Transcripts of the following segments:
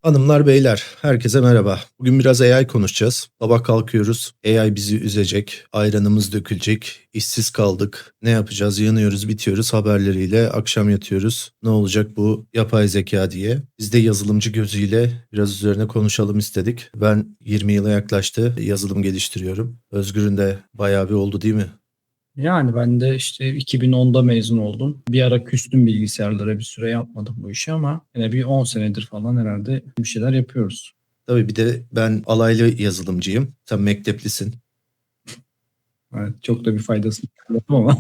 Hanımlar beyler, herkese merhaba. Bugün biraz AI konuşacağız. Sabah kalkıyoruz, AI bizi üzecek, ayranımız dökülecek, işsiz kaldık. Ne yapacağız? Yanıyoruz, bitiyoruz haberleriyle. Akşam yatıyoruz. Ne olacak bu yapay zeka diye. Biz de yazılımcı gözüyle biraz üzerine konuşalım istedik. Ben 20 yıla yaklaştı yazılım geliştiriyorum. Özgür'ün de bayağı bir oldu değil mi? Yani ben de işte 2010'da mezun oldum. Bir ara küstüm bilgisayarlara bir süre yapmadım bu işi ama yine bir 10 senedir falan herhalde bir şeyler yapıyoruz. Tabii bir de ben alaylı yazılımcıyım. Sen mekteplisin. Evet, çok da bir faydasını görmedim ama.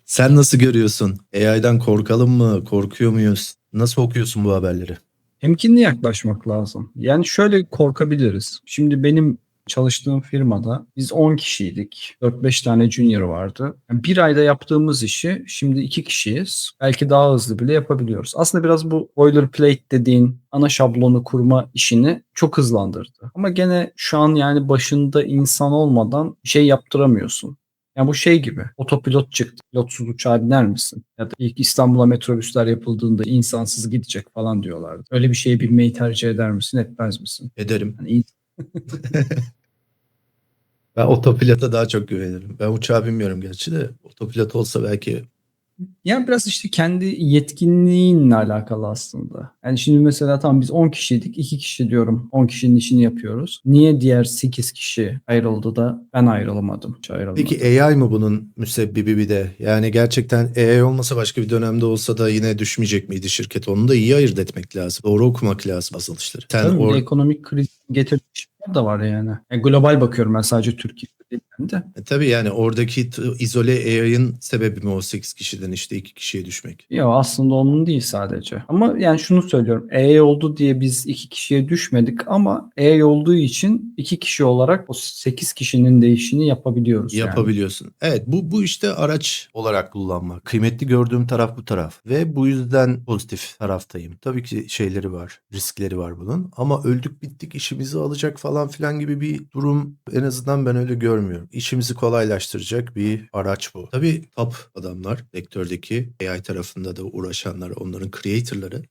Sen nasıl görüyorsun? AI'dan korkalım mı? Korkuyor muyuz? Nasıl okuyorsun bu haberleri? Temkinli yaklaşmak lazım. Yani şöyle korkabiliriz. Şimdi benim çalıştığım firmada biz 10 kişiydik. 4-5 tane junior vardı. Yani bir ayda yaptığımız işi şimdi 2 kişiyiz. Belki daha hızlı bile yapabiliyoruz. Aslında biraz bu boilerplate dediğin ana şablonu kurma işini çok hızlandırdı. Ama gene şu an yani başında insan olmadan şey yaptıramıyorsun. Yani bu şey gibi. Otopilot çıktı. Pilotsuz uçağa biner misin? Ya da ilk İstanbul'a metrobüsler yapıldığında insansız gidecek falan diyorlardı. Öyle bir şeye binmeyi tercih eder misin, etmez misin? Ederim. Yani Ben otopilota daha çok güvenirim. Ben uçağa binmiyorum gerçi de otopilot olsa belki. yani biraz işte kendi yetkinliğinle alakalı aslında. Yani şimdi mesela tamam biz 10 kişiydik. 2 kişi diyorum 10 kişinin işini yapıyoruz. Niye diğer 8 kişi ayrıldı da ben ayrılamadım? Hiç ayrılmadım. Peki AI mı bunun müsebbibi bir de? Yani gerçekten AI olmasa başka bir dönemde olsa da yine düşmeyecek miydi şirket? Onu da iyi ayırt etmek lazım. Doğru okumak lazım yazılışları. Sen Tabii bir de ekonomik kriz getirdiği şeyler de var yani. Global bakıyorum ben sadece Türkiye'de değil de. tabii yani oradaki izole AI'ın sebebi mi o 8 kişiden işte 2 kişiye düşmek? Yok aslında onun değil sadece. Ama yani şunu söylüyorum. AI oldu diye biz 2 kişiye düşmedik ama AI olduğu için 2 kişi olarak o 8 kişinin de işini yapabiliyoruz yani. Yapabiliyorsun. Evet, bu işte araç olarak kullanmak. Kıymetli gördüğüm taraf bu taraf ve bu yüzden pozitif taraftayım. Tabii ki şeyleri var, riskleri var bunun ama öldük bittik işimizi alacak falan filan gibi bir durum en azından ben öyle görmüyorum. İşimizi kolaylaştıracak bir araç bu. Tabii top adamlar, sektördeki AI tarafında da uğraşanlar, onların creator'ları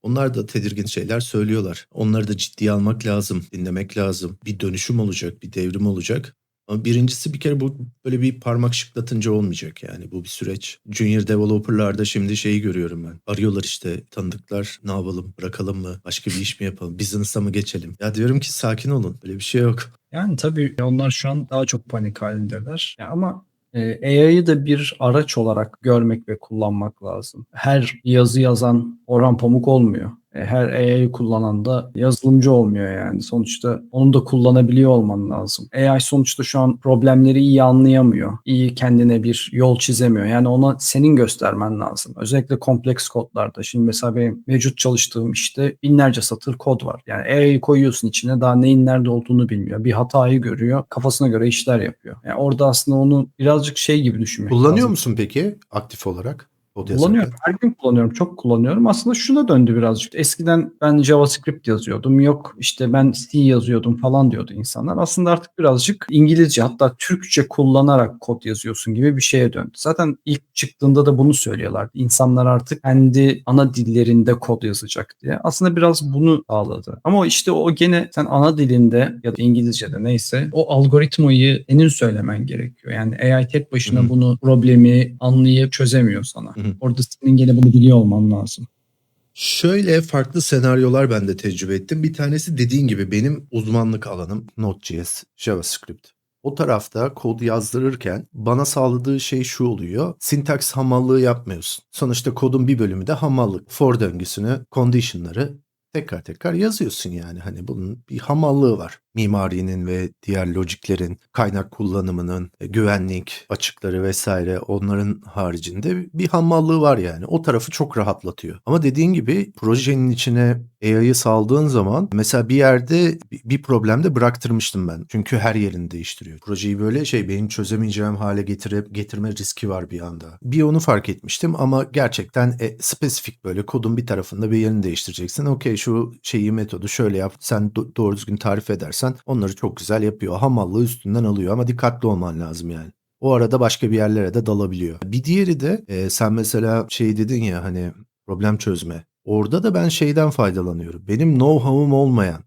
onlar da tedirgin şeyler söylüyorlar. Onları da ciddiye almak lazım, dinlemek lazım. Bir dönüşüm olacak, bir devrim olacak. Ama birincisi bir kere bu böyle bir parmak şıklatınca olmayacak yani bu bir süreç. Junior developer'larda şimdi şeyi görüyorum ben. Arıyorlar işte tanıdıklar ne yapalım bırakalım mı başka bir iş mi yapalım business'a mı geçelim? Ya diyorum ki sakin olun öyle bir şey yok. Yani tabii onlar şu an daha çok panik halindeler. Ya ama AI'yı da bir araç olarak görmek ve kullanmak lazım. Her yazı yazan Orhan Pamuk olmuyor. Her AI'yı kullanan da yazılımcı olmuyor yani. Sonuçta onu da kullanabiliyor olman lazım. AI sonuçta şu an problemleri iyi anlayamıyor. İyi kendine bir yol çizemiyor. Yani ona senin göstermen lazım. Özellikle kompleks kodlarda. Şimdi mesela benim mevcut çalıştığım işte binlerce satır kod var. Yani AI'yı koyuyorsun içine daha neyin nerede olduğunu bilmiyor. Bir hatayı görüyor. Kafasına göre işler yapıyor. Yani orada aslında onu birazcık şey gibi düşünmek Kullanıyor lazım. musun peki aktif olarak kod Kullanıyorum. yazarken? Her gün kullanıyorum. Çok kullanıyorum. Aslında şuna döndü birazcık. Eskiden ben JavaScript yazıyordum. Yok işte ben C yazıyordum falan diyordu insanlar. Aslında artık birazcık İngilizce hatta Türkçe kullanarak kod yazıyorsun gibi bir şeye döndü. Zaten ilk çıktığında da bunu söylüyorlardı. İnsanlar artık kendi ana dillerinde kod yazacak diye. Aslında biraz bunu sağladı. Ama işte o gene sen ana dilinde ya da İngilizce'de neyse o algoritmayı senin söylemen gerekiyor. Yani AI tek Hı başına hı. bunu problemi anlayıp çözemiyor sana. Hı hı. Orada senin gene bunu biliyor olman lazım. Şöyle farklı senaryolar ben de tecrübe ettim. Bir tanesi dediğin gibi benim uzmanlık alanım Node.js, JavaScript. O tarafta kod yazdırırken bana sağladığı şey şu oluyor. Sintaks hamallığı yapmıyorsun. Sonuçta kodun bir bölümü de hamallık. For döngüsünü, condition'ları tekrar tekrar yazıyorsun yani. Hani bunun bir hamallığı var. Mimarinin ve diğer lojiklerin, kaynak kullanımının, güvenlik açıkları vesaire onların haricinde bir hamallığı var yani. O tarafı çok rahatlatıyor. Ama dediğin gibi projenin içine AI'yı saldığın zaman mesela bir yerde bir problemde bıraktırmıştım ben. Çünkü her yerini değiştiriyor. Projeyi böyle benim çözemeyeceğim hale getirme riski var bir anda. Bir onu fark etmiştim ama gerçekten spesifik böyle kodun bir tarafında bir yerini değiştireceksin. Okey şu metodu şöyle yap. Sen doğru düzgün tarif edersen onları çok güzel yapıyor. Hamallığı üstünden alıyor ama dikkatli olman lazım yani. O arada başka bir yerlere de dalabiliyor. Bir diğeri de sen mesela dedin ya hani problem çözme. Orada da ben şeyden faydalanıyorum. Benim know-how'um olmayan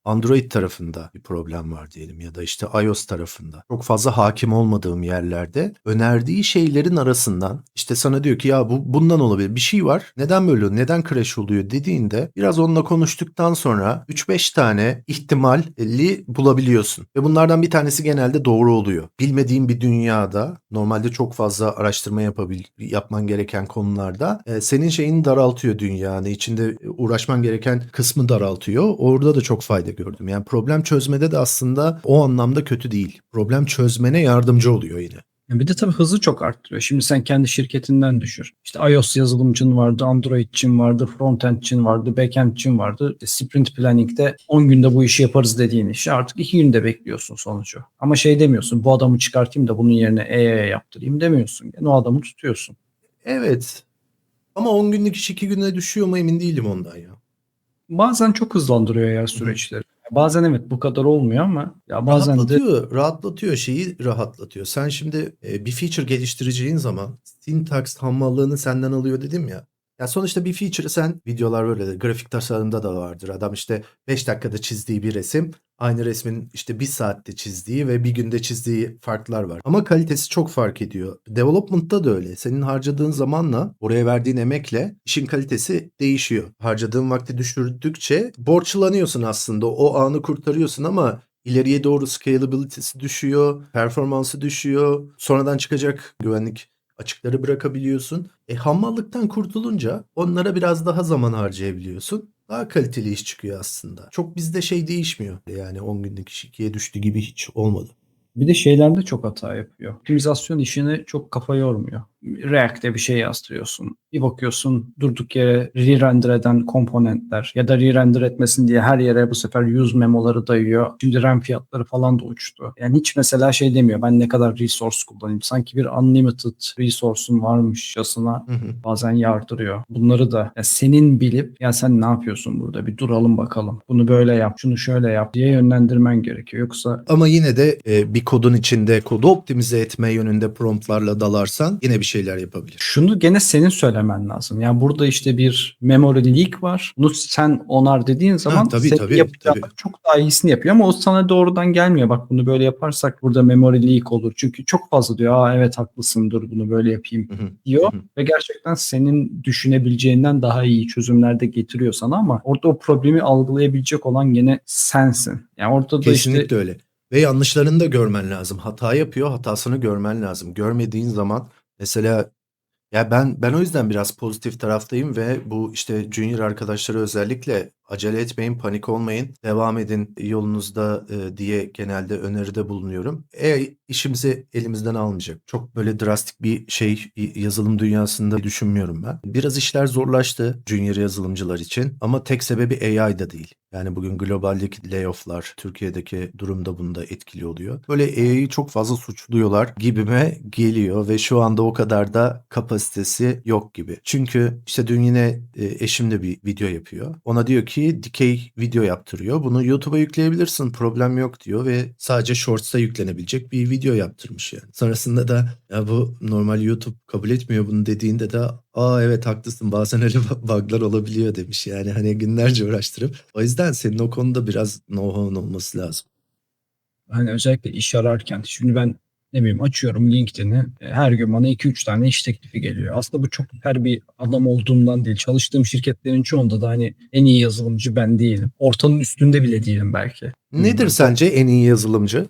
Android tarafında bir problem var diyelim ya da işte iOS tarafında. Çok fazla hakim olmadığım yerlerde önerdiği şeylerin arasından işte sana diyor ki ya bu bundan olabilir. Bir şey var. Neden böyle oluyor? Neden crash oluyor dediğinde biraz onunla konuştuktan sonra 3-5 tane ihtimali bulabiliyorsun. Ve bunlardan bir tanesi genelde doğru oluyor. Bilmediğin bir dünyada normalde çok fazla araştırma yapman gereken konularda senin şeyini daraltıyor dünyanı. İçinde uğraşman gereken kısmı daraltıyor. Orada da çok fayda gördüm. Yani problem çözmede de aslında o anlamda kötü değil. Problem çözmene yardımcı oluyor yine. Bir de tabii hızı çok arttırıyor. Şimdi sen kendi şirketinden düşür. İşte iOS yazılımcın vardı, Android'cin vardı, frontend'cin vardı, backend'cin vardı. Sprint planning'de 10 günde bu işi yaparız dediğin işi artık 2 günde bekliyorsun sonucu. Ama şey demiyorsun, bu adamı çıkartayım da bunun yerine AI'ya yaptırayım demiyorsun. Yani o adamı tutuyorsun. Evet. Ama 10 günlük iş 2 güne düşüyor mu emin değilim ondan ya. Bazen çok hızlandırıyor ya Hı hı. süreçleri. Bazen evet bu kadar olmuyor ama ya bazen de Rahatlatıyor, şeyi rahatlatıyor. Sen şimdi bir feature geliştireceğin zaman syntax hammallığını senden alıyor dedim ya. Ya sonuçta bir feature'ı sen videolar böyle de grafik tasarımda da vardır. Adam işte 5 dakikada çizdiği bir resim aynı resmin işte bir saatte çizdiği ve bir günde çizdiği farklar var. Ama kalitesi çok fark ediyor. Development'ta da öyle. Senin harcadığın zamanla oraya verdiğin emekle işin kalitesi değişiyor. Harcadığın vakti düşürdükçe borçlanıyorsun aslında. O anı kurtarıyorsun ama ileriye doğru scalability'si düşüyor, performansı düşüyor. Sonradan çıkacak güvenlik açıkları bırakabiliyorsun. Hamallıktan kurtulunca onlara biraz daha zaman harcayabiliyorsun. Daha kaliteli iş çıkıyor aslında. Çok bizde şey değişmiyor. Yani 10 günlük iş 2'ye düştü gibi hiç olmadı. bir de şeylerde çok hata yapıyor. Optimizasyon işini çok kafa yormuyor. React'e bir şey yazdırıyorsun. Bir bakıyorsun durduk yere re-render eden komponentler ya da re-render etmesin diye her yere bu sefer use memoları dayıyor. Şimdi RAM fiyatları falan da uçtu. Yani hiç mesela şey demiyor ben ne kadar resource kullanayım. Sanki bir unlimited resource'un varmışçasına Hı hı. bazen yardırıyor. Bunları da ya senin bilip ya sen ne yapıyorsun burada bir duralım bakalım. Bunu böyle yap, şunu şöyle yap diye yönlendirmen gerekiyor. Yoksa Ama yine de bir kodun içinde kodu optimize etme yönünde promptlarla dalarsan yine bir şeyler yapabilir. şunu gene senin söylemen lazım. Yani burada işte bir memory leak var. Bunu sen onar dediğin Ha, zaman tabii senin tabii yapacağın tabii. çok daha iyisini yapıyor ama o sana doğrudan gelmiyor. Bak bunu böyle yaparsak burada memory leak olur. Çünkü çok fazla diyor. Aa evet haklısın dur bunu böyle yapayım Hı hı. Hı diyor. hı. Ve gerçekten senin düşünebileceğinden daha iyi çözümler de getiriyor sana ama orada o problemi algılayabilecek olan gene sensin. Yani orada da işte Kesinlikle öyle. Ve yanlışlarını da görmen lazım. Hata yapıyor, hatasını görmen lazım. Görmediğin zaman mesela ya ben o yüzden biraz pozitif taraftayım ve bu işte junior arkadaşlara özellikle acele etmeyin, panik olmayın, devam edin yolunuzda diye genelde öneride bulunuyorum. İşimizi elimizden almayacak. Çok böyle drastik bir şey yazılım dünyasında düşünmüyorum ben. Biraz işler zorlaştı junior yazılımcılar için ama tek sebebi AI da değil. Yani bugün globaldeki layoff'lar, Türkiye'deki durumda bunda etkili oluyor. Böyle AI'yi çok fazla suçluyorlar gibime geliyor ve şu anda o kadar da kapasitesi yok gibi. Çünkü işte dün yine eşim de bir video yapıyor. Ona diyor ki dikey video yaptırıyor. Bunu YouTube'a yükleyebilirsin, problem yok diyor ve sadece Shorts'ta yüklenebilecek bir video yaptırmış yani. Sonrasında da ya bu normal YouTube kabul etmiyor bunu dediğinde de aa evet haklısın bazen öyle bug'lar olabiliyor demiş yani hani günlerce uğraştırıp. O yüzden senin o konuda biraz know-how'un olması lazım. hani özellikle iş ararken şimdi ben ne bileyim açıyorum LinkedIn'i her gün bana 2-3 tane iş teklifi geliyor. Aslında bu çok her bir adam olduğumdan değil. Çalıştığım şirketlerin çoğunda da hani en iyi yazılımcı ben değilim. Ortanın üstünde bile değilim belki. Nedir Bilmiyorum. sence en iyi yazılımcı?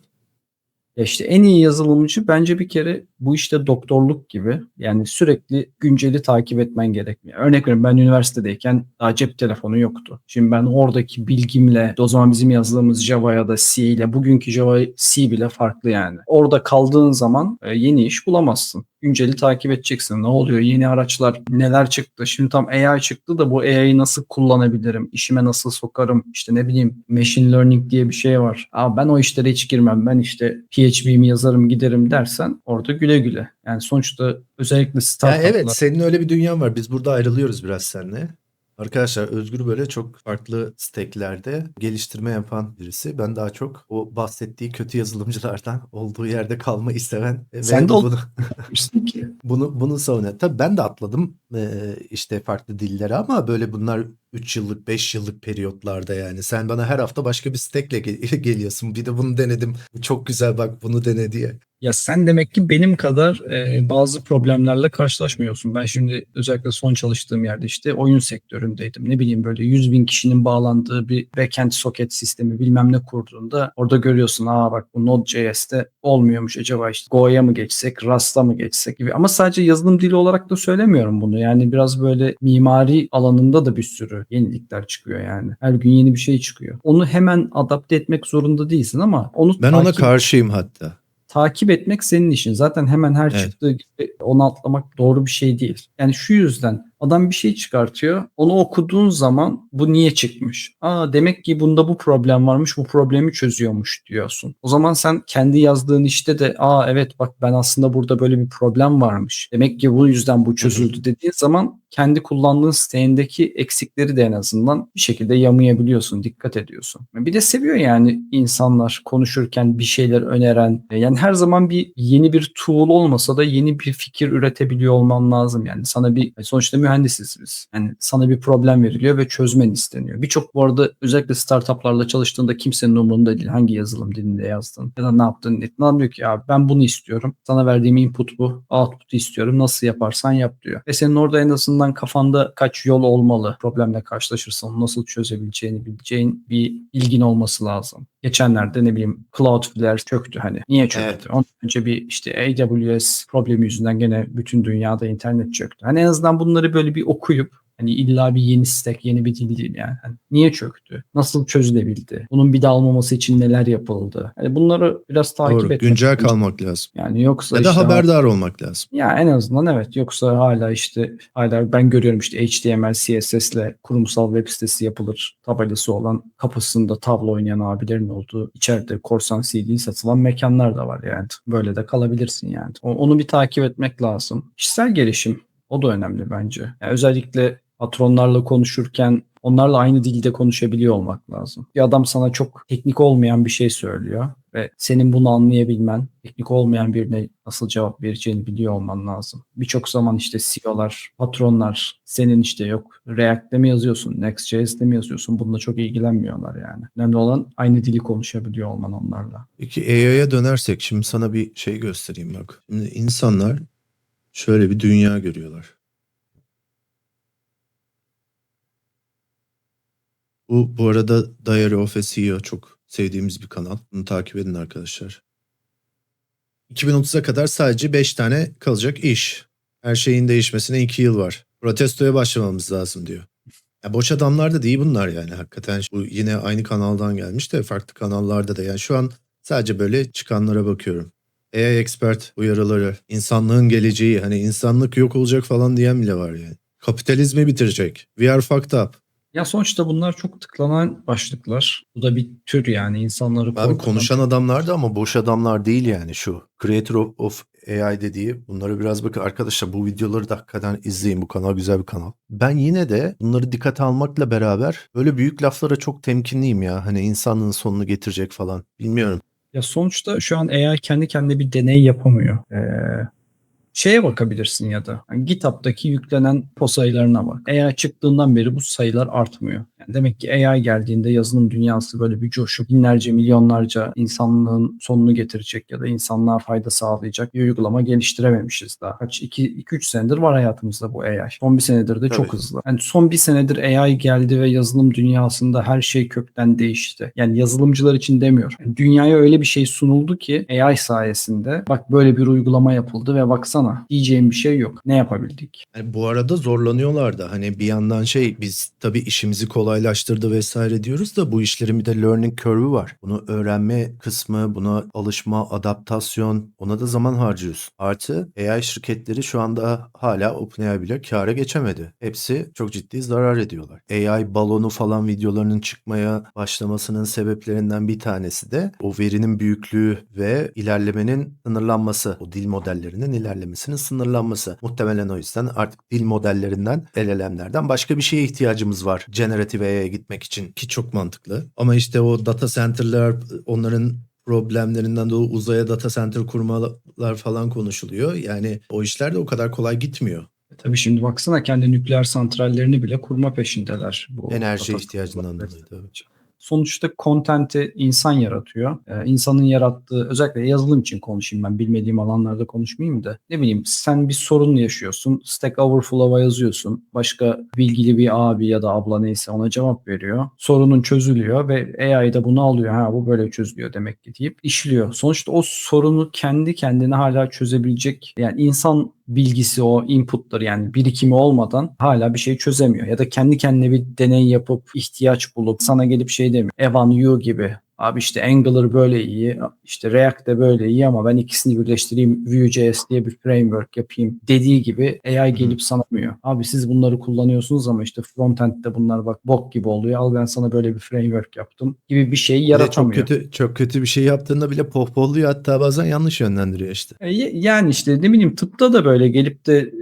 Ya işte en iyi yazılımcı bence bir kere bu işte doktorluk gibi. Yani sürekli günceli takip etmen gerekmiyor. Örnek veriyorum ben üniversitedeyken daha cep telefonu yoktu. Şimdi ben oradaki bilgimle o zaman bizim yazdığımız Java ya da C ile bugünkü Java C bile farklı yani. Orada kaldığın zaman yeni iş bulamazsın. Günceli takip edeceksin. Ne oluyor? Yeni araçlar neler çıktı? Şimdi tam AI çıktı da bu AI'yi nasıl kullanabilirim? İşime nasıl sokarım? İşte ne bileyim machine learning diye bir şey var. Aa, ben o işlere hiç girmem. Ben işte PHP'mi yazarım giderim dersen orada güle güle. Yani sonuçta özellikle Ya evet startuplar. senin öyle bir dünyan var. Biz burada ayrılıyoruz biraz seninle. Arkadaşlar Özgür böyle çok farklı stacklerde geliştirme yapan birisi. Ben daha çok o bahsettiği kötü yazılımcılardan olduğu yerde kalmayı seven ve Sen de bunu olmuşsun ki. Bunu savunuyor. Tabii ben de atladım işte farklı dillere ama böyle bunlar 3 yıllık 5 yıllık periyotlarda yani. Sen bana her hafta başka bir stack'le geliyorsun. Bir de bunu denedim. Bu çok güzel bak bunu dene diye. Ya sen demek ki benim kadar bazı problemlerle karşılaşmıyorsun. Ben şimdi özellikle son çalıştığım yerde işte oyun sektöründeydim. Ne bileyim böyle 100 bin kişinin bağlandığı bir backend socket sistemi bilmem ne kurduğunda orada görüyorsun bak bu Node.js'te olmuyormuş, acaba işte Go'ya mı geçsek, Rust'a mı geçsek gibi. Ama sadece yazılım dili olarak da söylemiyorum bunu. Yani biraz böyle mimari alanında da bir sürü yenilikler çıkıyor yani. Her gün yeni bir şey çıkıyor. Onu hemen adapte etmek zorunda değilsin ama onu Ben ona karşıyım hatta. takip etmek senin işin. Zaten hemen her Evet. çıktığı gibi onu atlamak doğru bir şey değil. Yani şu yüzden adam bir şey çıkartıyor. Onu okuduğun zaman bu niye çıkmış? Demek ki bunda bu problem varmış. Bu problemi çözüyormuş diyorsun. O zaman sen kendi yazdığın işte de evet bak ben aslında burada böyle bir problem varmış. Demek ki bu yüzden bu çözüldü dediğin zaman kendi kullandığın siteğindeki eksikleri de en azından bir şekilde yamayabiliyorsun, dikkat ediyorsun. Bir de seviyor yani insanlar konuşurken bir şeyler öneren. Yani her zaman yeni bir tool olmasa da yeni bir fikir üretebiliyor olman lazım. Yani sana sonuçta mühendisiz biz. Yani sana bir problem veriliyor ve çözmen isteniyor. Birçok bu arada özellikle startuplarla çalıştığında kimsenin umurunda değil hangi yazılım dilinde yazdın ya da ne yaptın. Ne diyor ki ben bunu istiyorum. Sana verdiğim input bu. Output'u istiyorum. Nasıl yaparsan yap diyor. Ve senin orada en azından kafanda kaç yol olmalı. Problemle karşılaşırsan nasıl çözebileceğini bileceğin bir ilgin olması lazım. Geçenlerde ne bileyim Cloudflare çöktü hani. Niye çöktü? Evet. Ondan önce bir işte AWS problemi yüzünden gene bütün dünyada internet çöktü. Hani en azından bunları böyle bir okuyup hani illa bir yeni stack, yeni bir dil değil yani. Hani niye çöktü? Nasıl çözülebildi? Bunun bir daha olmaması için neler yapıldı? Hani bunları biraz takip Doğru. etmek. Güncel kalmak lazım. Yani yoksa Ya da işte haberdar olmak lazım. ya en azından evet. Yoksa hala ben görüyorum işte HTML, CSS'le kurumsal web sitesi yapılır tabelası olan kapısında tavla oynayan abilerin olduğu içeride korsan CD satılan mekanlar da var yani. Böyle de kalabilirsin yani. Onu bir takip etmek lazım. Kişisel gelişim o da önemli bence. Yani özellikle patronlarla konuşurken onlarla aynı dilde konuşabiliyor olmak lazım. Bir adam sana çok teknik olmayan bir şey söylüyor ve senin bunu anlayabilmen, teknik olmayan birine nasıl cevap vereceğini biliyor olman lazım. Birçok zaman işte CEO'lar, patronlar senin işte yok React'te mi yazıyorsun, Next.js'te mi yazıyorsun bununla çok ilgilenmiyorlar yani. Önemli olan aynı dili konuşabiliyor olman onlarla. Peki AI'ya dönersek şimdi sana bir şey göstereyim bak. Şimdi insanlar şöyle bir dünya görüyorlar. Bu arada Diary of a CEO çok sevdiğimiz bir kanal. Bunu takip edin arkadaşlar. 2030'a kadar sadece 5 tane kalacak iş. Her şeyin değişmesine 2 yıl var. Protestoya başlamamız lazım diyor. Ya boş adamlar da değil bunlar yani hakikaten. Bu yine aynı kanaldan gelmiş de farklı kanallarda da. Yani şu an sadece böyle çıkanlara bakıyorum. AI expert uyarıları, insanlığın geleceği, hani insanlık yok olacak falan diyen bile var yani. Kapitalizmi bitirecek. We are fucked up. Ya sonuçta bunlar çok tıklanan başlıklar. Bu da bir tür yani insanları Abi korkutan. konuşan adamlar da ama boş adamlar değil yani şu. Creator of AI dediği bunları biraz bakın arkadaşlar bu videoları da hakikaten izleyin. Bu kanal güzel bir kanal. Ben yine de bunları dikkate almakla beraber böyle büyük laflara çok temkinliyim ya. Hani insanlığın sonunu getirecek falan. Bilmiyorum. Ya sonuçta şu an AI kendi kendine bir deney yapamıyor. Şeye bakabilirsin ya da hani GitHub'daki yüklenen repo sayılarına bak. AI çıktığından beri bu sayılar artmıyor. Yani demek ki AI geldiğinde yazılım dünyası böyle bir coşup binlerce milyonlarca insanlığın sonunu getirecek ya da insanlığa fayda sağlayacak bir uygulama geliştirememişiz daha. 2-3 senedir var hayatımızda bu AI. Son bir senedir de çok Tabii. hızlı. Yani son bir senedir AI geldi ve yazılım dünyasında her şey kökten değişti. Yani yazılımcılar için demiyor. Yani dünyaya öyle bir şey sunuldu ki AI sayesinde bak böyle bir uygulama yapıldı ve baksana diyeceğim bir şey yok. Ne yapabildik? Yani bu arada zorlanıyorlar da hani bir yandan biz tabii işimizi kolaylaştırdı vesaire diyoruz da bu işlerin bir de learning curve'ü var. Bunu öğrenme kısmı, buna alışma, adaptasyon ona da zaman harcıyorsun. Artı AI şirketleri şu anda hala OpenAI bile kâra geçemedi. Hepsi çok ciddi zarar ediyorlar. AI balonu falan videolarının çıkmaya başlamasının sebeplerinden bir tanesi de o verinin büyüklüğü ve ilerlemenin sınırlanması. O dil modellerinin ilerlemesinin sınırlanması. Muhtemelen o yüzden artık dil modellerinden, LLM'lerden başka bir şeye ihtiyacımız var. Generative AI'ye gitmek için ki çok mantıklı. Ama işte o data center'lar onların problemlerinden dolayı uzaya data center kurmalar falan konuşuluyor. Yani o işler de o kadar kolay gitmiyor. Tabii şimdi baksana kendi nükleer santrallerini bile kurma peşindeler bu Enerji data ihtiyacından center'lar dolayı tabii. için. Sonuçta content'i insan yaratıyor. İnsanın yarattığı, özellikle yazılım için konuşayım ben, bilmediğim alanlarda konuşmayayım da. Ne bileyim, sen bir sorun yaşıyorsun. Stack Overflow'a yazıyorsun. Başka bilgili bir abi ya da abla neyse ona cevap veriyor. Sorunun çözülüyor ve AI da bunu alıyor. Ha, bu böyle çözülüyor demek ki deyip işliyor. Sonuçta o sorunu kendi kendine hala çözebilecek, yani insan bilgisi, o inputları yani birikimi olmadan hala bir şey çözemiyor. Ya da kendi kendine bir deney yapıp ihtiyaç bulup sana gelip şey demiyor. Evan You gibi. Abi işte Angular böyle iyi, işte React de böyle iyi ama ben ikisini birleştireyim, Vue.js diye bir framework yapayım dediği gibi AI gelip sana demiyor. Abi siz bunları kullanıyorsunuz ama işte frontend'de bunlar bak bok gibi oluyor. Al ben sana böyle bir framework yaptım gibi bir şey Bir de çok yaratamıyor. kötü bir şey yaptığında bile pohpohluyor, hatta bazen yanlış yönlendiriyor işte. Yani işte ne bileyim, tıpta da böyle gelip de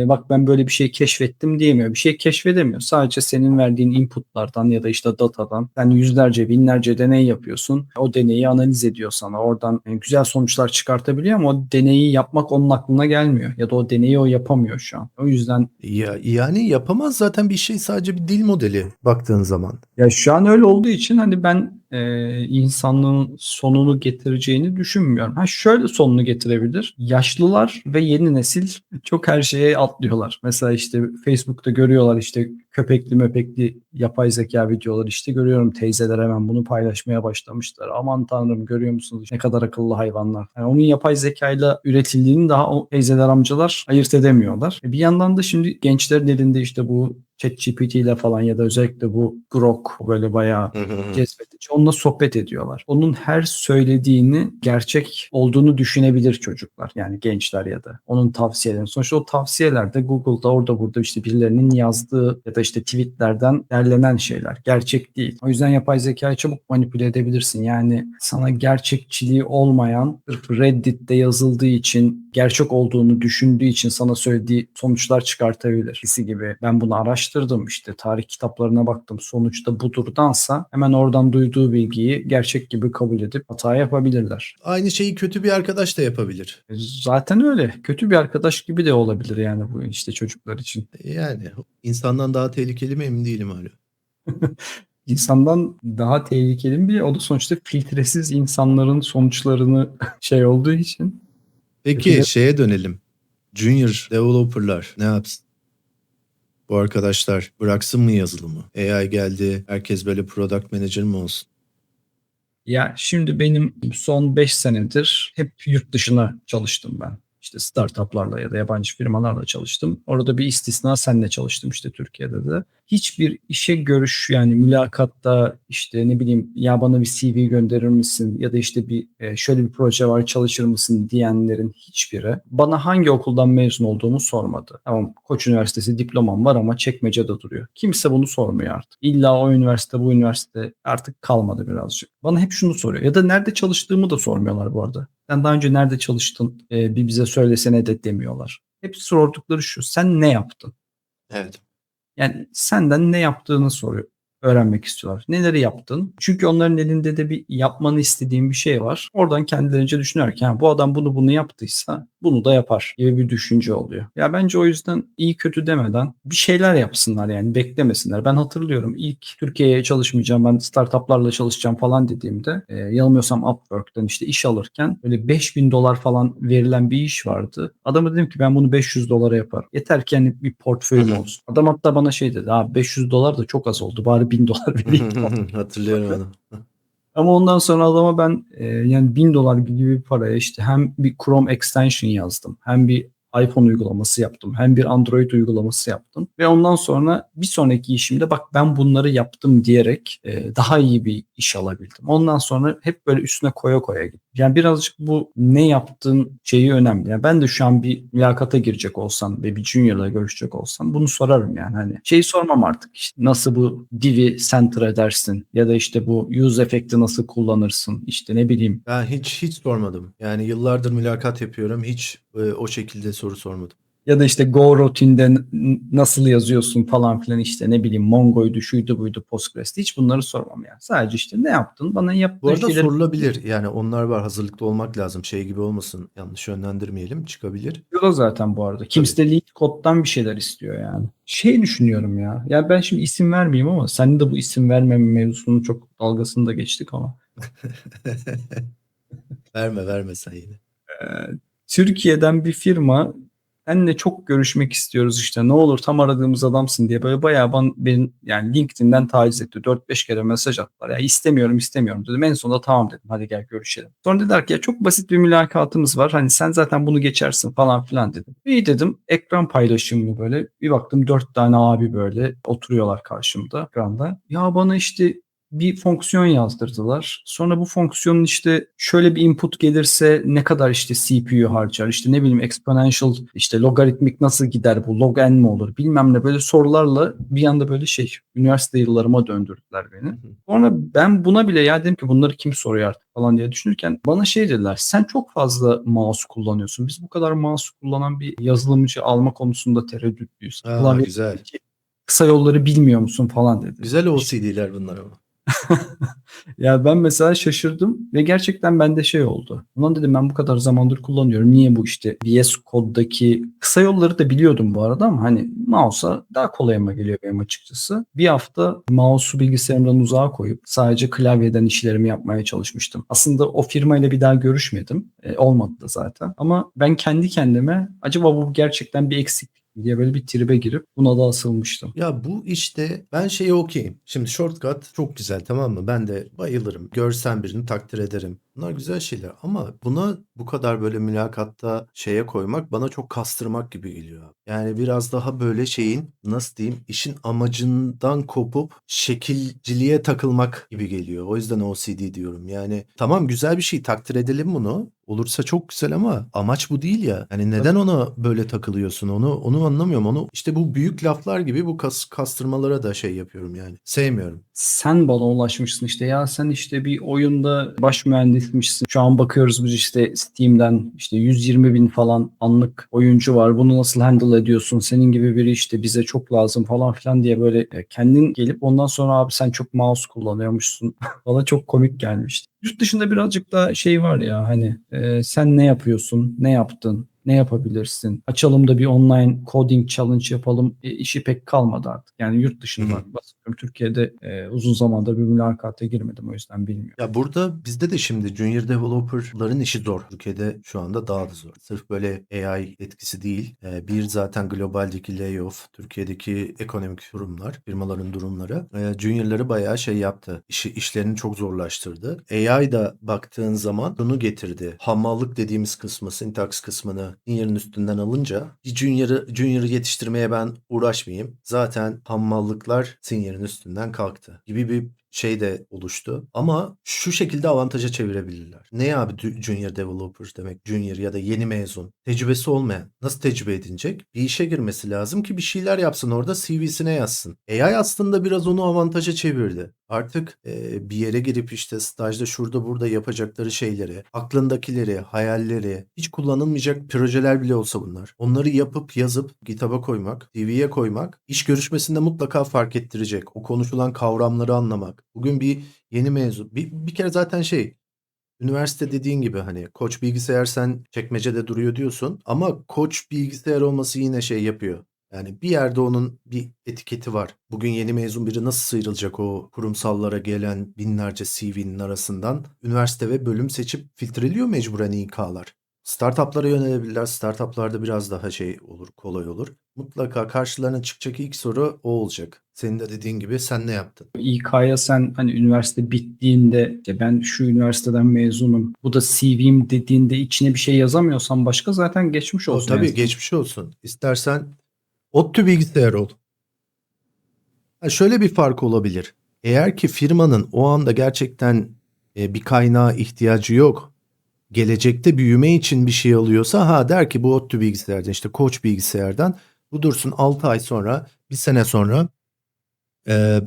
bak ben böyle bir şey keşfettim diyemiyor. Bir şey keşfedemiyor. Sadece senin verdiğin inputlardan ya da işte datadan sen yüzlerce binlerce deney yapıyorsun. O deneyi analiz ediyor sana. Oradan güzel sonuçlar çıkartabiliyor ama o deneyi yapmak onun aklına gelmiyor. Ya da o deneyi o yapamıyor şu an. O yüzden Yani yapamaz zaten, bir şey sadece bir dil modeli baktığın zaman. ya şu an öyle olduğu için hani ben insanlığın sonunu getireceğini düşünmüyorum. Ha, şöyle sonunu getirebilir. Yaşlılar ve yeni nesil çok her şeye atlıyorlar. Mesela işte Facebook'ta görüyorlar işte köpekli möpekli yapay zeka videoları, işte görüyorum teyzeler hemen bunu paylaşmaya başlamışlar. Aman tanrım, görüyor musunuz ne kadar akıllı hayvanlar. Yani onun yapay zekayla üretildiğini daha o teyzeler amcalar ayırt edemiyorlar. Bir yandan da şimdi gençlerin elinde işte bu ChatGPT ile falan ya da özellikle bu Grok böyle bayağı cezbedici. Onunla sohbet ediyorlar. Onun her söylediğini gerçek olduğunu düşünebilir çocuklar. Yani gençler ya da onun tavsiyelerini. Sonuçta o tavsiyeler de Google'da orada burada işte birilerinin yazdığı ya da işte tweetlerden derlenen şeyler. Gerçek değil. O yüzden yapay zekayı çabuk manipüle edebilirsin. Yani sana gerçekçiliği olmayan, sırf Reddit'te yazıldığı için, gerçek olduğunu düşündüğü için sana söylediği sonuçlar çıkartabilir. İkisi gibi. Ben bunu araştırdım, işte tarih kitaplarına baktım, sonuçta budurdansa hemen oradan duyduğu bilgiyi gerçek gibi kabul edip hata yapabilirler. Aynı şeyi kötü bir arkadaş da yapabilir. Zaten öyle. Kötü bir arkadaş gibi de olabilir yani bu işte çocuklar için. Yani insandan daha tehlikeli mi emin değilim hala. İnsandan daha tehlikeli mi? O da sonuçta filtresiz insanların sonuçlarını şey olduğu için. Peki Kötüler. şeye dönelim. Junior developerlar ne yapsın? Bu arkadaşlar bıraksın mı yazılımı? AI geldi, herkes böyle product manager mi olsun? Ya şimdi benim son 5 senedir hep yurt dışına çalıştım ben. İşte startuplarla ya da yabancı firmalarla çalıştım. Orada bir istisna senle çalıştım işte Türkiye'de de. Hiçbir işe görüş, yani mülakatta işte ne bileyim ya bana bir CV gönderir misin ya da işte bir şöyle bir proje var çalışır mısın diyenlerin hiçbiri bana hangi okuldan mezun olduğumu sormadı. Tamam, Koç Üniversitesi diplomam var ama çekmecede duruyor. Kimse bunu sormuyor artık. İlla o üniversite bu üniversite artık kalmadı birazcık. Bana hep şunu soruyor ya da nerede çalıştığımı da sormuyorlar bu arada. Sen daha önce nerede çalıştın bir bize söylesene de demiyorlar. Hep sordukları şu: sen ne yaptın? Evet. Yani senden ne yaptığını soruyor. Öğrenmek istiyorlar. Neleri yaptın? Çünkü onların elinde de bir yapmanı istediğim bir şey var. Oradan kendilerince düşünüyor ki bu adam bunu yaptıysa bunu da yapar gibi bir düşünce oluyor. Ya bence o yüzden iyi kötü demeden bir şeyler yapsınlar, yani beklemesinler. Ben hatırlıyorum ilk Türkiye'ye çalışmayacağım, ben startuplarla çalışacağım falan dediğimde yanılmıyorsam Upwork'tan işte iş alırken böyle $5.000 falan verilen bir iş vardı. Adama dedim ki ben bunu $500 yaparım. Yeter ki hani bir portföyüm olsun. Adam hatta bana şey dedi: abi $500 da çok az oldu, bari $1.000 vereyim. Hatırlıyorum onu. Ama ondan sonra adama ben yani $1.000 gibi bir paraya işte hem bir Chrome extension yazdım, hem bir iPhone uygulaması yaptım, hem bir Android uygulaması yaptım. Ve ondan sonra bir sonraki işimde bak ben bunları yaptım diyerek daha iyi bir iş alabildim. Ondan sonra hep böyle üstüne koya koya gittim. Yani birazcık bu ne yaptığın şeyi önemli. Yani ben de şu an bir mülakata girecek olsam ve bir junior'la görüşecek olsam bunu sorarım yani. Hani şeyi sormam artık, işte nasıl bu div'i center edersin ya da işte bu use effect'i nasıl kullanırsın, işte ne bileyim. Ben hiç sormadım. Yani yıllardır mülakat yapıyorum. Hiç o şekilde soru sormadım. Ya da işte Go rutinde nasıl yazıyorsun falan filan, işte ne bileyim Mongo'ydu, şuydu buydu, Postgres'ti, hiç bunları sormam yani. Sadece işte ne yaptın, bana Bu yaptığın arada şeyleri sorulabilir. Yani onlar var. Hazırlıklı olmak lazım. Şey gibi olmasın. Yanlış yönlendirmeyelim. Çıkabilir. yapıyor zaten bu arada. Tabii. Kimse de lead koddan bir şeyler istiyor yani. Şey düşünüyorum ya. Ya ben şimdi isim vermeyeyim ama senin de bu isim vermeme mevzusunun çok dalgasını da geçtik ama. Verme sen yine. Ee, Türkiye'den bir firma, seninle çok görüşmek istiyoruz işte, ne olur tam aradığımız adamsın diye böyle bayağı benim yani LinkedIn'den taciz etti. 4-5 kere mesaj attılar. Ya istemiyorum dedim. En sonunda tamam dedim, hadi gel görüşelim. Sonra dediler ki ya çok basit bir mülakatımız var. Hani sen zaten bunu geçersin falan filan dedim. İyi dedim. Ekran paylaşımı böyle. Bir baktım 4 tane abi böyle oturuyorlar karşımda ekranda. Ya bana işte bir fonksiyon yazdırdılar. Sonra bu fonksiyonun işte şöyle bir input gelirse ne kadar işte CPU harcar, işte ne bileyim exponential, işte logaritmik nasıl gider, bu log n mi olur bilmem ne, böyle sorularla bir anda böyle üniversite yıllarıma döndürdüler beni. Sonra ben buna bile ya dedim ki bunları kim soruyor artık falan diye düşünürken bana şey dediler, sen çok fazla mouse kullanıyorsun. Biz bu kadar mouse kullanan bir yazılımcı alma konusunda tereddütlüyüz. Aa, Klavye güzel. kısa yolları bilmiyor musun falan dedi. Güzel OCD'ler bunlar ama. Ya ben mesela şaşırdım ve gerçekten bende şey oldu. Ulan dedim, ben bu kadar zamandır kullanıyorum. Niye bu işte VS Code'daki kısa yolları da biliyordum bu arada ama hani mouse'a daha kolayıma geliyor benim açıkçası. Bir hafta mouse'u bilgisayarımdan uzağa koyup sadece klavyeden işlerimi yapmaya çalışmıştım. Aslında o firmayla bir daha görüşmedim. Olmadı da zaten. Ama ben kendi kendime acaba bu gerçekten bir eksiklik mi diye böyle bir tribe girip buna da asılmıştım. Ya bu işte ben şeye okeyim. Şimdi shortcut çok güzel, tamam mı? Ben de bayılırım. Görsem birini takdir ederim. Bunlar güzel şeyler ama buna bu kadar böyle mülakatta şeye koymak bana çok kastırmak gibi geliyor. Yani biraz daha böyle şeyin, nasıl diyeyim, işin amacından kopup şekilciliğe takılmak gibi geliyor. O yüzden OCD diyorum. Yani tamam, güzel bir şey, takdir edelim bunu. Olursa çok güzel ama amaç bu değil ya. Yani neden ona böyle takılıyorsun? Onu anlamıyorum. Onu işte bu büyük laflar gibi bu kastırmalara da şey yapıyorum yani. Sevmiyorum. Sen bana ulaşmışsın işte, ya sen işte bir oyunda baş mühendismişsin. Şu an bakıyoruz biz işte Steam'den işte 120 bin falan anlık oyuncu var. Bunu nasıl handle ediyorsun? Senin gibi biri işte bize çok lazım falan filan diye böyle kendin gelip ondan sonra abi sen çok mouse kullanıyormuşsun. Bana çok komik gelmişti. Yurt dışında birazcık daha şey var ya, hani sen ne yapıyorsun, ne yaptın, ne yapabilirsin? Açalım da bir online coding challenge yapalım. İşi pek kalmadı artık. Yani yurt Hı dışında hı. bahsediyorum. Türkiye'de uzun zamandır bir mülakata girmedim, o yüzden bilmiyorum. Ya burada bizde de şimdi junior developer'ların işi zor. Türkiye'de şu anda daha da zor. Sırf böyle AI etkisi değil. Bir zaten globaldeki layoff, Türkiye'deki ekonomik durumlar, firmaların durumları junior'ları bayağı şey yaptı. İşlerini çok zorlaştırdı. AI da baktığın zaman bunu getirdi. Hamallık dediğimiz kısmı, syntax kısmını senior'ın üstünden alınca bir junior'ı yetiştirmeye ben uğraşmayayım. Zaten hamallıklar senior'ın üstünden kalktı gibi bir şey de oluştu. Ama şu şekilde avantaja çevirebilirler. Ne abi junior developer demek? Junior ya da yeni mezun. Tecrübesi olmayan. Nasıl tecrübe edinecek? Bir işe girmesi lazım ki bir şeyler yapsın orada, CV'sine yazsın. AI aslında biraz onu avantaja çevirdi. Artık bir yere girip işte stajda şurada burada yapacakları şeyleri, aklındakileri, hayalleri, hiç kullanılmayacak projeler bile olsa bunlar. Onları yapıp yazıp GitHub'a koymak, CV'ye koymak iş görüşmesinde mutlaka fark ettirecek. O konuşulan kavramları anlamak. Bugün bir yeni mezun. Bir kere zaten üniversite dediğin gibi hani koç bilgisayar sen çekmecede duruyor diyorsun ama koç bilgisayar olması yine şey yapıyor. Yani bir yerde onun bir etiketi var. Bugün yeni mezun biri nasıl sıyrılacak o kurumsallara gelen binlerce CV'nin arasından? Üniversite ve bölüm seçip filtreliyor mecburen İK'lar. Startup'lara yönelebilirler. Startup'larda biraz daha şey olur, kolay olur. Mutlaka karşılarına çıkacak ilk soru o olacak. Senin de dediğin gibi sen ne yaptın? İK'ya sen hani üniversite bittiğinde işte ben şu üniversiteden mezunum, bu da CV'm dediğinde içine bir şey yazamıyorsan başka, zaten geçmiş O olsun yani. tabii geçmiş olsun. İstersen ODTÜ bilgisayar ol. Ha, şöyle bir fark olabilir. Eğer ki firmanın o anda gerçekten bir kaynağa ihtiyacı yok. Gelecekte büyüme için bir şey alıyorsa ha der ki bu ODTÜ bilgisayardan işte Koç bilgisayardan bu dursun 6 ay sonra bir sene sonra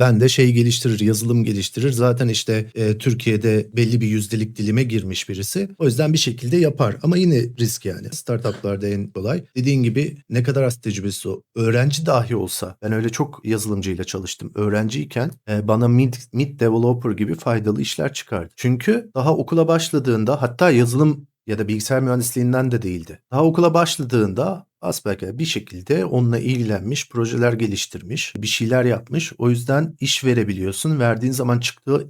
Ben de şey geliştirir, yazılım geliştirir. Zaten işte Türkiye'de belli bir yüzdelik dilime girmiş birisi. O yüzden bir şekilde yapar. Ama yine risk yani. Startuplarda en kolay. Dediğin gibi ne kadar az tecrübesi o. Öğrenci dahi olsa. Ben öyle çok yazılımcıyla çalıştım. Öğrenciyken bana mid developer gibi faydalı işler çıkardı. Çünkü daha okula başladığında, hatta yazılım ya da bilgisayar mühendisliğinden de değildi. Daha okula başladığında asbelki bir şekilde onunla ilgilenmiş, projeler geliştirmiş, bir şeyler yapmış. O yüzden iş verebiliyorsun. Verdiğin zaman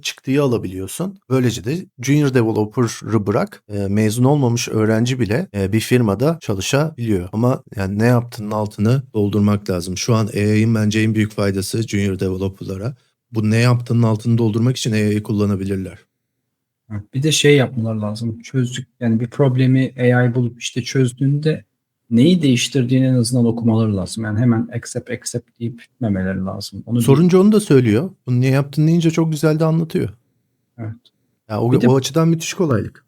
çıktığı alabiliyorsun. Böylece de junior developer'ı bırak, mezun olmamış öğrenci bile bir firmada çalışabiliyor. Ama yani ne yaptığının altını doldurmak lazım. Şu an AI'ın bence en büyük faydası junior developer'lara. Bu ne yaptığının altını doldurmak için AI'yi kullanabilirler. Evet, bir de şey yapmalar lazım. Çözdük yani bir problemi AI bulup işte çözdüğünde neyi değiştirdiğini en azından okumaları lazım. Yani hemen accept deyip gitmemeleri lazım. Onu bir Sorunca onu da söylüyor. Bunu niye yaptın deyince çok güzel de anlatıyor. evet. Ya Bir de o açıdan müthiş kolaylık.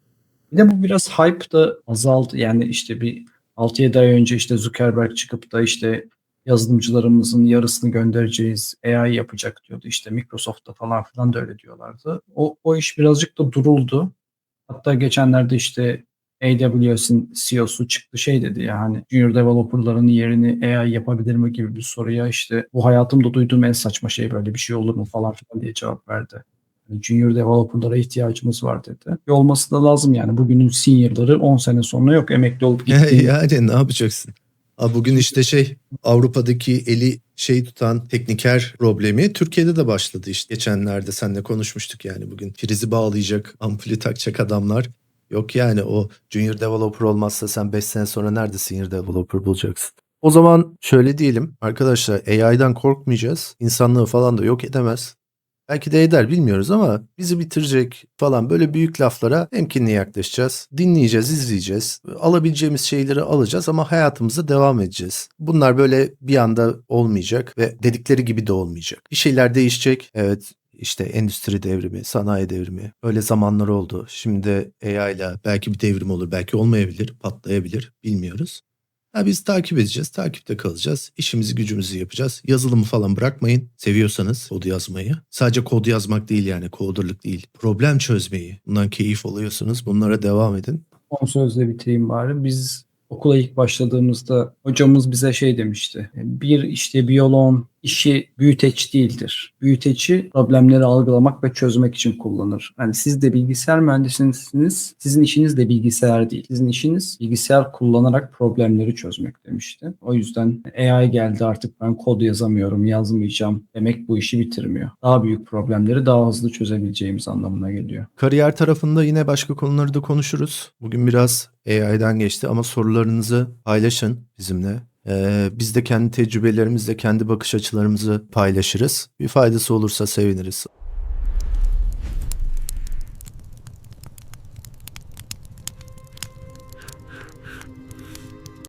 bu biraz hype da azaldı. Yani işte bir 6-7 ay önce işte Zuckerberg çıkıp da işte yazılımcılarımızın yarısını göndereceğiz, AI yapacak diyordu. İşte Microsoft'ta falan filan da öyle diyorlardı. O iş birazcık da duruldu. Hatta geçenlerde işte AWS'in CEO'su çıktı şey dedi ya hani junior developerların yerini AI yapabilir mi gibi bir soruya işte bu hayatımda duyduğum en saçma şey böyle bir şey olur mu falan filan diye cevap verdi. Yani junior developerlara ihtiyacımız var dedi. Olması da lazım yani bugünün seniorları 10 sene sonra yok emekli olup gittiğinde. Yani ne yapacaksın? Bugün işte Avrupa'daki eli tutan tekniker problemi Türkiye'de de başladı işte. Geçenlerde seninle konuşmuştuk yani bugün. Prizi bağlayacak, ampulü takacak adamlar yok yani. O junior developer olmazsa sen 5 sene sonra nerede senior developer bulacaksın? O zaman şöyle diyelim arkadaşlar, AI'dan korkmayacağız. İnsanlığı falan da yok edemez. Belki de eder, bilmiyoruz ama bizi bitirecek falan böyle büyük laflara temkinli yaklaşacağız. Dinleyeceğiz, izleyeceğiz. Alabileceğimiz şeyleri alacağız ama hayatımıza devam edeceğiz. Bunlar böyle bir anda olmayacak ve dedikleri gibi de olmayacak. Bir şeyler değişecek. Evet, işte endüstri devrimi, sanayi devrimi öyle zamanlar oldu. Şimdi AI ile belki bir devrim olur, belki olmayabilir, patlayabilir, bilmiyoruz. Biz takip edeceğiz, takipte kalacağız. İşimizi gücümüzü yapacağız. Yazılımı falan bırakmayın. Seviyorsanız kod yazmayı. Sadece kod yazmak değil yani, coderlık değil. Problem çözmeyi. Bundan keyif alıyorsunuz. Bunlara devam edin. Son sözle bitireyim bari. Biz okula ilk başladığımızda hocamız bize şey demişti. Bir işte biyoloğun işi büyüteç değildir. Büyüteci problemleri algılamak ve çözmek için kullanır. Yani siz de bilgisayar mühendisisiniz. Sizin işiniz de bilgisayar değil. Sizin işiniz bilgisayar kullanarak problemleri çözmek demişti. O yüzden AI geldi artık ben kod yazamıyorum, yazmayacağım demek bu işi bitirmiyor. Daha büyük problemleri daha hızlı çözebileceğimiz anlamına geliyor. Kariyer tarafında yine başka konuları da konuşuruz. Bugün biraz AI'den geçti ama sorularınızı paylaşın bizimle. Biz de kendi tecrübelerimizle, kendi bakış açılarımızı paylaşırız. Bir faydası olursa seviniriz.